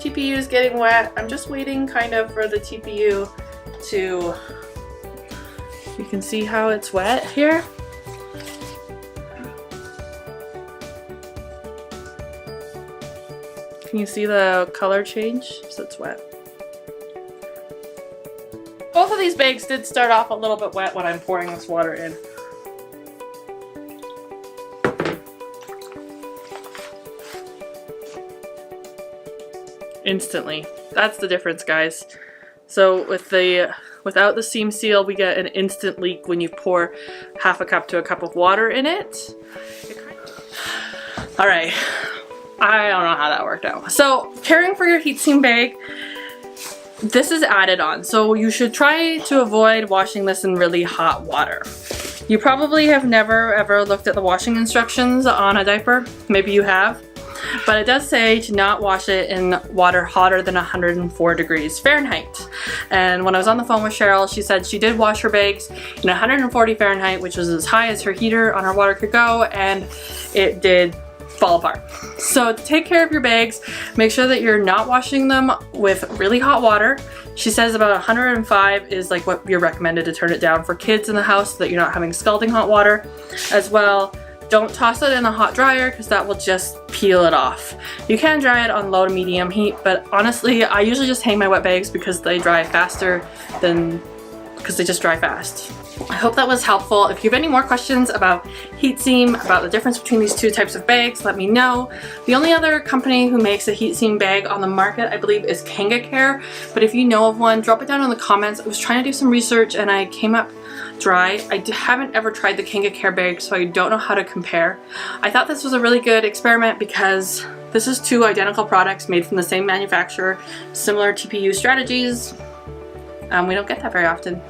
TPU is getting wet. I'm just waiting kind of for the TPU to, you can see how it's wet here. Can you see the color change? So it's wet. Both of these bags did start off a little bit wet when I'm pouring this water in. Instantly. That's the difference, guys. So without the seam seal, we get an instant leak when you pour half a cup to a cup of water in it. All right. I don't know how that worked out. So caring for your heat seam bag, this is added on. So you should try to avoid washing this in really hot water. You probably have never ever looked at the washing instructions on a diaper. Maybe you have. But it does say to not wash it in water hotter than 104 degrees Fahrenheit. And when I was on the phone with Cheryl, she said she did wash her bags in 140 Fahrenheit, which was as high as her heater on her water could go, and it did fall apart. So to take care of your bags, make sure that you're not washing them with really hot water. She says about 105 is like what you're recommended to turn it down for kids in the house so that you're not having scalding hot water. As well, don't toss it in a hot dryer because that will just peel it off. You can dry it on low to medium heat, but honestly, I usually just hang my wet bags because they dry faster because they just dry fast. I hope that was helpful. If you have any more questions about heat seam, about the difference between these two types of bags, let me know. The only other company who makes a heat seam bag on the market, I believe, is KangaCare. But if you know of one, drop it down in the comments. I was trying to do some research and I came up dry. I haven't ever tried the KangaCare bag, so I don't know how to compare. I thought this was a really good experiment because this is two identical products made from the same manufacturer, similar TPU strategies. We don't get that very often.